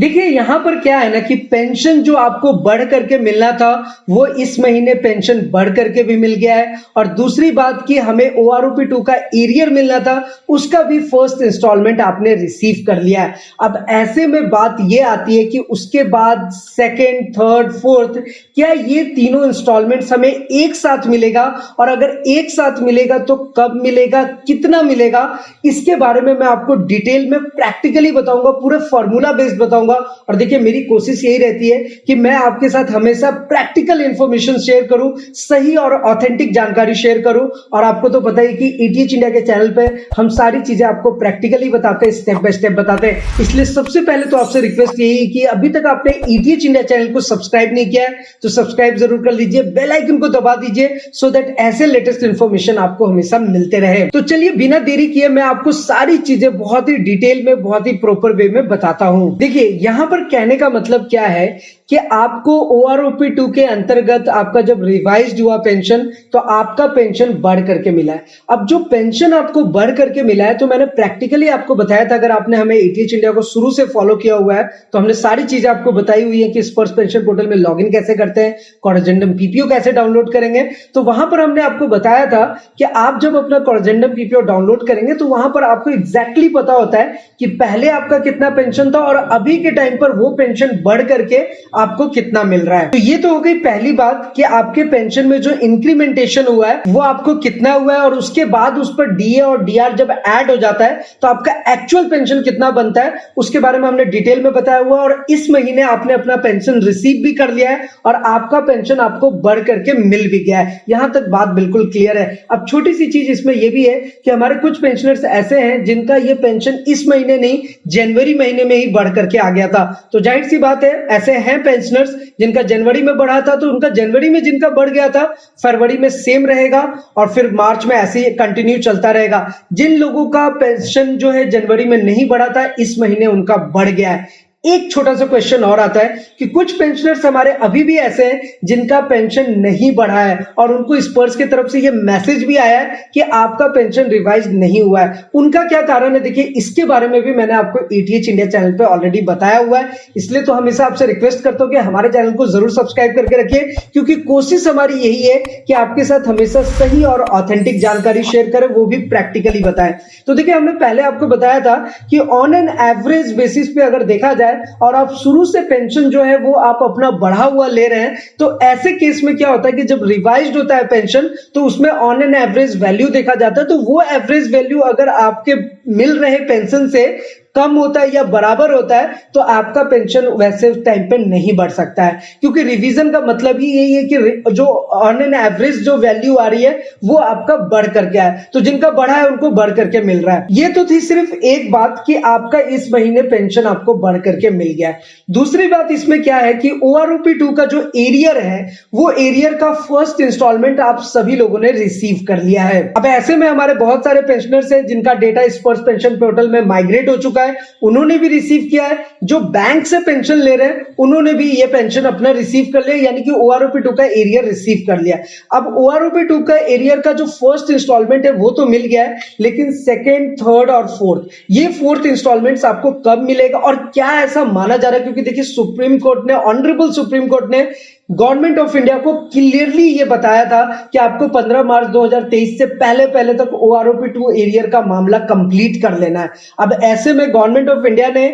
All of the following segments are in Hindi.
देखिए यहाँ पर क्या है ना कि पेंशन जो आपको बढ़ करके मिलना था वो इस महीने पेंशन बढ़ करके भी मिल गया है। और दूसरी बात कि हमें OROP 2 का एरियर मिलना था उसका भी फर्स्ट इंस्टॉलमेंट आपने रिसीव कर लिया है। अब ऐसे में बात ये आती है कि उसके बाद सेकेंड, थर्ड, फोर्थ, क्या ये तीनों इंस्टॉलमेंट्स हमें एक साथ मिलेगा, और अगर एक साथ मिलेगा तो कब मिलेगा, कितना मिलेगा, इसके बारे में मैं आपको डिटेल में प्रैक्टिकली बताऊंगा, पूरे फॉर्मूला बेस्ड बताऊंगा। और देखिए मेरी कोशिश यही रहती है कि मैं आपके साथ हमेशा प्रैक्टिकल इंफॉर्मेशन शेयर करूं, सही और ऑथेंटिक जानकारी शेयर करूं। और आपको तो पता ही कि ETH इंडिया के चैनल पे हम सारी चीजें आपको प्रैक्टिकली बताते हैं, स्टेप बाय स्टेप बताते हैं। इसलिए सबसे पहले तो आपसे रिक्वेस्ट यही है कि अभी तक आपने ETH इंडिया चैनल को सब्सक्राइब नहीं किया है तो सब्सक्राइब जरूर कर लीजिए, बेल आइकन को दबा दीजिए सो दैट ऐसे लेटेस्ट इंफॉर्मेशन आपको हमेशा मिलते रहे। तो चलिए बिना देरी किए मैं आपको सारी चीजें बहुत ही डिटेल में, बहुत ही प्रॉपर वे में बताता हूं। देखिए यहां पर कहने का मतलब क्या है कि आपको OROP 2 के अंतर्गत आपका जब रिवाइज्ड हुआ पेंशन तो आपका पेंशन बढ़ करके मिला है। अब जो पेंशन आपको बढ़ करके मिला है तो मैंने प्रैक्टिकली आपको बताया था, अगर आपने हमें ETH इंडिया को शुरू से फॉलो किया हुआ है तो हमने सारी चीजें आपको बताई हुई है कि स्पर्श पेंशन पोर्टल में लॉगिन कैसे करते हैं, कॉर्जेंडम PPO कैसे डाउनलोड करेंगे। तो वहां पर हमने आपको बताया था कि आप जब अपना कॉर्जेंडम PPO डाउनलोड करेंगे तो वहां पर आपको एग्जैक्टली पता होता है कि पहले आपका कितना पेंशन था और अभी के टाइम पर वो पेंशन बढ़ करके आपको कितना मिल रहा है। तो ये तो हो गई पहली बात कि आपके पेंशन में जो इंक्रीमेंटेशन हुआ है वो आपको कितना हुआ है, और उसके बाद उस पर DA और DR जब ऐड हो जाता है तो आपका एक्चुअल पेंशन कितना बनता है उसके बारे में हमने डिटेल में बताया हुआ है। और इस महीने आपने अपना पेंशन रिसीव भी कर लिया है और आपका पेंशन आपको बढ़ करके मिल भी गया है। यहां तक बात बिल्कुल क्लियर है। अब छोटी सी चीज इसमें यह भी है कि हमारे कुछ पेंशनर्स ऐसे हैं जिनका ये पेंशन इस महीने नहीं, जनवरी महीने में ही बढ़ करके आ गया था। तो जाहिर सी बात है ऐसे हैं पेंशनर्स जिनका जनवरी में बढ़ा था तो उनका जनवरी में जिनका बढ़ गया था फरवरी में सेम रहेगा और फिर मार्च में ऐसे ही कंटिन्यू चलता रहेगा। जिन लोगों का पेंशन जो है जनवरी में नहीं बढ़ा था इस महीने उनका बढ़ गया है। एक छोटा सा क्वेश्चन और आता है कि कुछ पेंशनर्स हमारे अभी भी ऐसे हैं जिनका पेंशन नहीं बढ़ा है और उनको स्पर्श की तरफ से ये मैसेज भी आया है कि आपका पेंशन रिवाइज नहीं हुआ है। उनका क्या कारण है, देखिए इसके बारे में भी मैंने आपको ETH इंडिया चैनल पे ऑलरेडी बताया हुआ है। इसलिए तो हमेशा आपसे रिक्वेस्ट करता हूं कि हमारे चैनल को जरूर सब्सक्राइब करके रखिए, क्योंकि कोशिश हमारी यही है कि आपके साथ हमेशा सही और ऑथेंटिक जानकारी शेयर करें, वो भी प्रैक्टिकली बताएं। तो देखिए हमने पहले आपको बताया था कि ऑन एन एवरेज बेसिस पे अगर देखा जाए और आप शुरू से पेंशन जो है वो आप अपना बढ़ा हुआ ले रहे हैं तो ऐसे केस में क्या होता है कि जब रिवाइज्ड होता है पेंशन तो उसमें ऑन एन एवरेज वैल्यू देखा जाता है। तो वो एवरेज वैल्यू अगर आपके मिल रहे पेंशन से कम होता है या बराबर होता है तो आपका पेंशन वैसे टाइम पे नहीं बढ़ सकता है, क्योंकि रिवीजन का मतलब ही यही है कि जो ऑन एन एवरेज जो वैल्यू आ रही है वो आपका बढ़ करके है। तो जिनका बढ़ा है उनको बढ़ करके मिल रहा है। ये तो थी सिर्फ एक बात कि आपका इस महीने पेंशन आपको बढ़ करके मिल गया है। दूसरी बात इसमें क्या है कि OROP 2 का जो एरियर है वो एरियर का फर्स्ट इंस्टॉलमेंट आप सभी लोगों ने रिसीव कर लिया है। अब ऐसे में हमारे बहुत सारे पेंशनर्स हैं जिनका डेटा स्पर्श पेंशन पोर्टल में माइग्रेट हो चुका है, उन्होंने भी रिसीव किया है। जो बैंक से पेंशन ले रहे हैं उन्होंने भी ये पेंशन अपना रिसीव कर लिया, यानी कि OROP 2 का एरियर रिसीव कर लिया। अब OROP 2 का एरियर का जो फर्स्ट इंस्टॉलमेंट है वो तो मिल गया है, लेकिन सेकेंड, थर्ड और फोर्थ, ये फोर्थ इंस्टॉलमेंट्स आपको कब मिलेगा और क्या ऐसा माना जा रहा है, क्योंकि देखिए सुप्रीम कोर्ट ने, ऑनरेबल सुप्रीम कोर्ट ने गवर्नमेंट ऑफ इंडिया को क्लियरली ये बताया था कि आपको 15 मार्च 2023 से पहले तक OROP 2 एरियर का मामला कंप्लीट कर लेना है। अब ऐसे में गवर्नमेंट ऑफ इंडिया ने,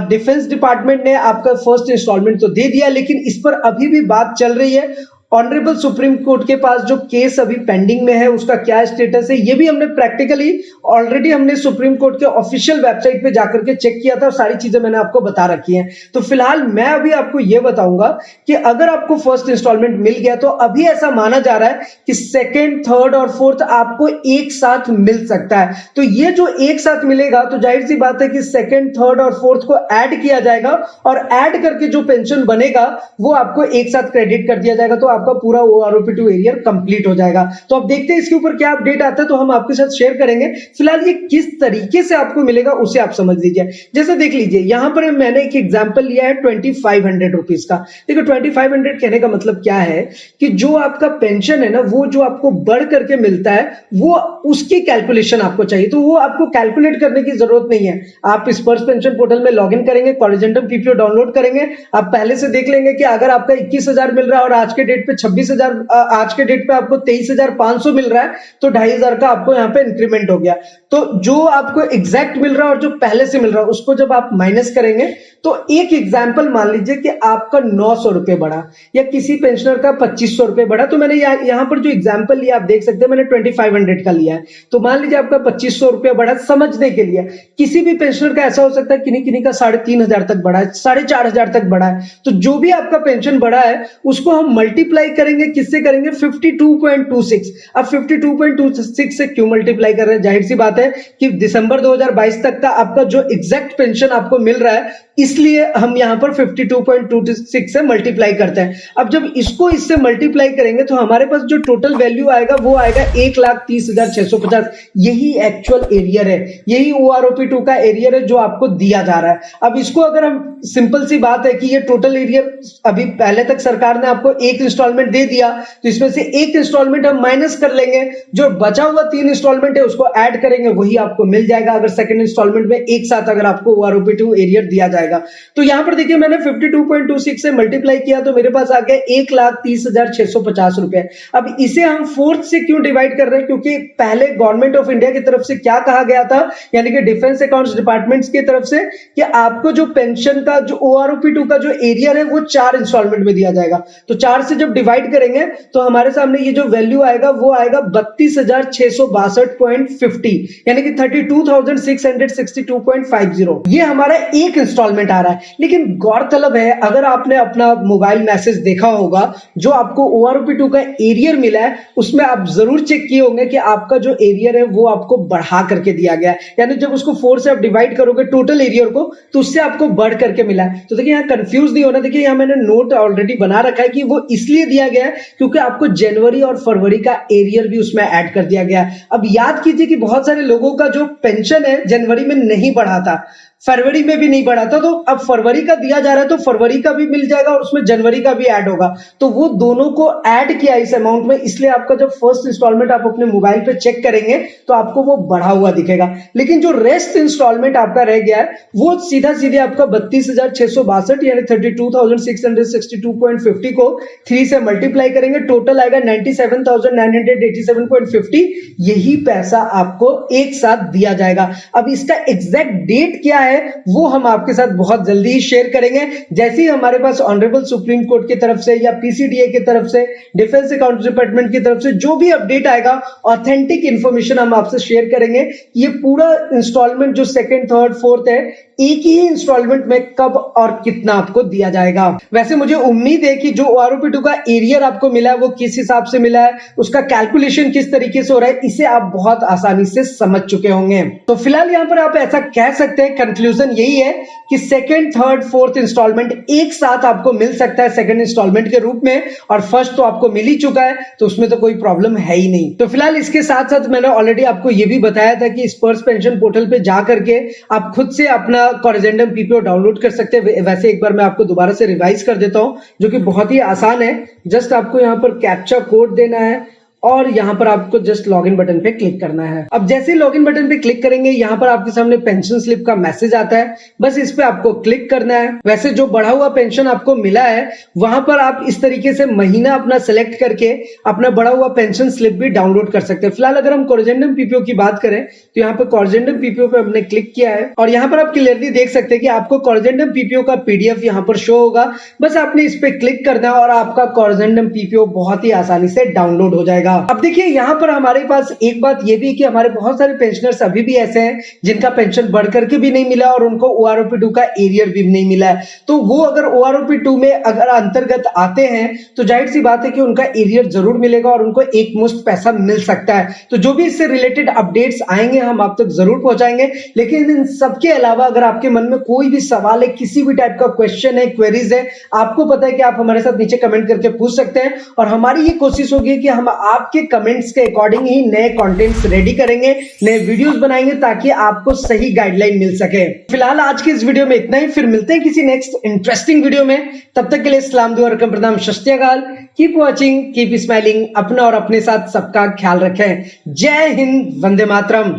डिफेंस डिपार्टमेंट ने आपका फर्स्ट इंस्टॉलमेंट तो दे दिया, लेकिन इस पर अभी भी बात चल रही है। ऑनरेबल सुप्रीम कोर्ट के पास जो केस अभी पेंडिंग में है उसका क्या स्टेटस है ये भी हमने प्रैक्टिकली ऑलरेडी हमने सुप्रीम कोर्ट के ऑफिशियल वेबसाइट पे जाकर के चेक किया था, सारी चीजें मैंने आपको बता रखी हैं। तो फिलहाल मैं अभी आपको ये बताऊंगा कि अगर आपको फर्स्ट इंस्टॉलमेंट मिल गया तो अभी ऐसा माना जा रहा है कि सेकेंड, थर्ड और फोर्थ आपको एक साथ मिल सकता है। तो ये जो एक साथ मिलेगा तो जाहिर सी बात है कि सेकेंड, थर्ड और फोर्थ को ऐड किया जाएगा और ऐड करके जो पेंशन बनेगा वो आपको एक साथ क्रेडिट कर दिया जाएगा। तो आपका पूरा OROP2 एरियर कंप्लीट हो जाएगा। तो अब देखते हैं इसके ऊपर क्या अपडेट आता है, तो हम आपके साथ शेयर करेंगे। फिलहाल ये किस तरीके से आपको मिलेगा उसे आप समझ लीजिए। जैसे देख लीजिए यहाँ पर मैंने एक एग्जांपल लिया है 2500 रुपीज का। देखो 2500 कहने का मतलब क्या है कि जो आपका पेंशन है ना, वो जो आपको बढ़ करके मिलता है वो उसकी कैलकुलेशन आपको चाहिए, तो वो आपको कैलकुलेट करने की जरूरत नहीं है। आप इस स्पर्श पेंशन पोर्टल में लॉगिन करेंगे, कॉलेजेंडम पीपीओ डाउनलोड करेंगे, आप पहले से देख लेंगे कि अगर आपका 21,000 मिल रहा है और आज के डेट पे 26,000, आज के डेट पे आपको 23,500 मिल रहा है, तो 2,500 का आपको यहाँ पे इंक्रीमेंट हो गया। तो जो आपको एग्जैक्ट मिल रहा है और जो पहले से मिल रहा है उसको जब आप माइनस करेंगे, तो एक एग्जाम्पल मान लीजिए कि आपका 900 रुपए बढ़ा या किसी पेंशनर का 2500 रुपए बढ़ा। तो मैंने यहाँ पर जो एग्जाम्पल लिया आप देख सकते हैं, मैंने 2500 का लिया है। तो मान लीजिए आपका 2500 रुपया बढ़ा, समझने के लिए किसी भी पेंशनर का ऐसा हो सकता है किन्हीं किन्हीं का 3,500 तक बढ़ा है, 4,500 तक बढ़ा है। तो जो भी आपका पेंशन बढ़ा है उसको हम मल्टीप्लाई करेंगे, किससे करेंगे? 52.26। अब 52.26 से क्यों मल्टीप्लाई कर रहे हैं? जाहिर सी बात है कि दिसंबर 2022 तक का आपका जो एग्जैक्ट पेंशन आपको मिल रहा है, इसलिए हम यहां पर 52.26 से मल्टीप्लाई करते हैं। अब जब इसको इससे मल्टीप्लाई करेंगे तो हमारे पास जो टोटल वैल्यू आएगा वो आएगा 1,30,650। यही एक्चुअल एरियर है, यही OROP2 का एरियर है जो आपको दिया जा रहा है। अब इसको अगर हम, सिंपल सी बात है कि ये टोटल एरियर अभी पहले तक सरकार ने आपको एक इंस्टॉलमेंट दे दिया, तो इसमें से एक इंस्टॉलमेंट हम माइनस कर लेंगे, जो बचा हुआ 3 इंस्टॉलमेंट है उसको ऐड करेंगे, वही आपको मिल जाएगा अगर सेकंड इंस्टॉलमेंट में एक साथ अगर आपको OROP2 एरियर दिया जाएगा। तो यहां पर देखिए मैंने 52.26 से मल्टीप्लाई किया तो मेरे पास आ गया 1,30,650 रुपए। अब इसे हम फोर्थ से क्यों डिवाइड कर रहे हैं? क्योंकि पहले गवर्नमेंट ऑफ इंडिया की तरफ से क्या कहा गया था, यानी कि डिफेंस अकाउंट्स डिपार्टमेंट्स की तरफ से, कि आपको जो पेंशन का जो OROP2 का जो एरियर है वो 4 इंस्टॉलमेंट में दिया जाएगा। तो 4 से जब डिवाइड करेंगे तो हमारे सामने ये जो वैल्यू आएगा वो आएगा 32,662.50, यानी कि 32,662.50। ये हमारा एक इंस्टॉलमेंट आ रहा है। लेकिन गौरतलब है, अगर आपने अपना मोबाइल मैसेज देखा होगा, जो आपको OROP2 का एरियर मिला है उसमें आप जरूर चेक किए होंगे कि आपका जो एरियर है वो आपको बढ़ा करके दिया गया है, यानी जब उसको 4 से आप डिवाइड करोगे टोटल एरियर को तो उससे आपको बढ़ करके मिला है। तो देखिए यहाँ कंफ्यूज नहीं होना, देखिए यहाँ मैंने नोट ऑलरेडी बना रखा है कि वो इसलिए दिया गया है क्योंकि आपको जनवरी और फरवरी का एरियर भी उसमें ऐड कर दिया गया है। अब याद कीजिए कि बहुत सारे लोगों का जो पेंशन है जनवरी में नहीं बढ़ा था, फरवरी में भी नहीं बढ़ा था, तो अब फरवरी का दिया जा रहा है तो फरवरी का भी मिल जाएगा और उसमें जनवरी का भी ऐड होगा। तो वो दोनों को ऐड किया इस अमाउंट में, इसलिए आपका जब फर्स्ट इंस्टॉलमेंट आप अपने मोबाइल पे चेक करेंगे तो आपको वो बढ़ा हुआ दिखेगा। लेकिन जो रेस्ट इंस्टॉलमेंट आपका रह गया है वो सीधा सीधे आपका 32,662 यानी 32,662.50 को 3 से मल्टीप्लाई करेंगे, टोटल आएगा 97,987.50। यही पैसा आपको एक साथ दिया जाएगा। अब इसका एग्जैक्ट डेट क्या है वो हम आपके साथ बहुत जल्दी ही शेयर करेंगे। जैसे ही हमारे पास ऑनरेबल सुप्रीम कोर्ट की तरफ से या PCDA की तरफ से, डिफेंस अकाउंट्स डिपार्टमेंट की तरफ से जो भी अपडेट आएगा, ऑथेंटिक इंफॉर्मेशन हम आपसे शेयर करेंगे। ये पूरा इंस्टॉलमेंट जो सेकंड, थर्ड, फोर्थ है, एक ही इंस्टॉलमेंट में कब और कितना आपको दिया जाएगा। वैसे मुझे उम्मीद है कि जो OROP2 का एरियर आपको मिला है वो किस हिसाब से मिला है, उसका कैलकुलेशन किस तरीके से हो रहा है, इसे आप बहुत आसानी से समझ चुके होंगे। तो फिलहाल यहां पर आप ऐसा कह सकते हैं, कंक्लूजन यही है कि सेकंड, थर्ड, फोर्थ इंस्टॉलमेंट एक साथ आपको मिल सकता है सेकंड इंस्टॉलमेंट के रूप में, और फर्स्ट तो आपको मिल ही चुका है तो उसमें तो कोई प्रॉब्लम है ही नहीं। तो फिलहाल इसके साथ साथ मैंने ऑलरेडी आपको यह भी बताया था कि स्पर्श पेंशन पोर्टल पे जा करके आप खुद से अपना कॉरेजेंडम पीपीओ डाउनलोड कर सकते हैं। वैसे एक बार मैं आपको दोबारा से रिवाइज कर देता हूं, जो कि बहुत ही आसान है। जस्ट आपको यहां पर कैप्चा कोड देना है और यहां पर आपको जस्ट लॉगिन बटन पे क्लिक करना है। अब जैसे ही लॉगिन बटन पे क्लिक करेंगे यहां पर आपके सामने पेंशन स्लिप का मैसेज आता है, बस इस पे आपको क्लिक करना है। वैसे जो बढ़ा हुआ पेंशन आपको मिला है वहां पर आप इस तरीके से महीना अपना सेलेक्ट करके अपना बढ़ा हुआ पेंशन स्लिप भी डाउनलोड कर सकते हैं। फिलहाल अगर हम कॉरेजेंडम पीपीओ की बात करें तो यहाँ पर कॉरेजेंडम पीपीओ पे हमने क्लिक किया है और यहाँ पर आप क्लियरली देख सकते हैं कि आपको कॉरेजेंडम पीपीओ का PDF यहाँ पर शो होगा। बस आपने इस पे क्लिक करना है और आपका कॉरेजेंडम पीपीओ बहुत ही आसानी से डाउनलोड हो जाएगा। जाएगा। अब देखिए यहाँ पर हमारे पास एक बात ये भी कि हमारे बहुत सारे पेंशनर्स अभी भी ऐसे हैं जिनका पेंशन बढ़ करके भी नहीं मिला और उनको OROP2 का एरियर भी नहीं मिला है। तो वो अगर OROP2 में अगर अंतर्गत आते हैं तो जाहिर सी बात है कि उनका एरियर जरूर मिलेगा और उनको एक मुश्त पैसा मिल सकता है। तो जो भी इससे रिलेटेड अपडेट्स आएंगे हम आप तक जरूर पहुंचाएंगे। लेकिन इन सबके अलावा अगर आपके मन में कोई भी सवाल है, किसी भी टाइप का क्वेश्चन है, क्वेरीज है, आपको पता है कि आप हमारे साथ नीचे कमेंट करके पूछ सकते हैं और हमारी ये कोशिश होगी कि हम आपके कमेंट्स के अकॉर्डिंग ही नए कंटेंट्स रेडी करेंगे, नए वीडियोस बनाएंगे ताकि आपको सही गाइडलाइन मिल सके। फिलहाल आज की इस वीडियो में इतना ही, फिर मिलते हैं किसी नेक्स्ट इंटरेस्टिंग वीडियो में। तब तक के लिए सलाम दुआ रकम प्रणाम सत श्री अकाल। कीप वॉचिंग, कीप स्माइलिंग, अपना और अपने साथ सबका ख्याल रखें। जय हिंद, वंदे मातरम।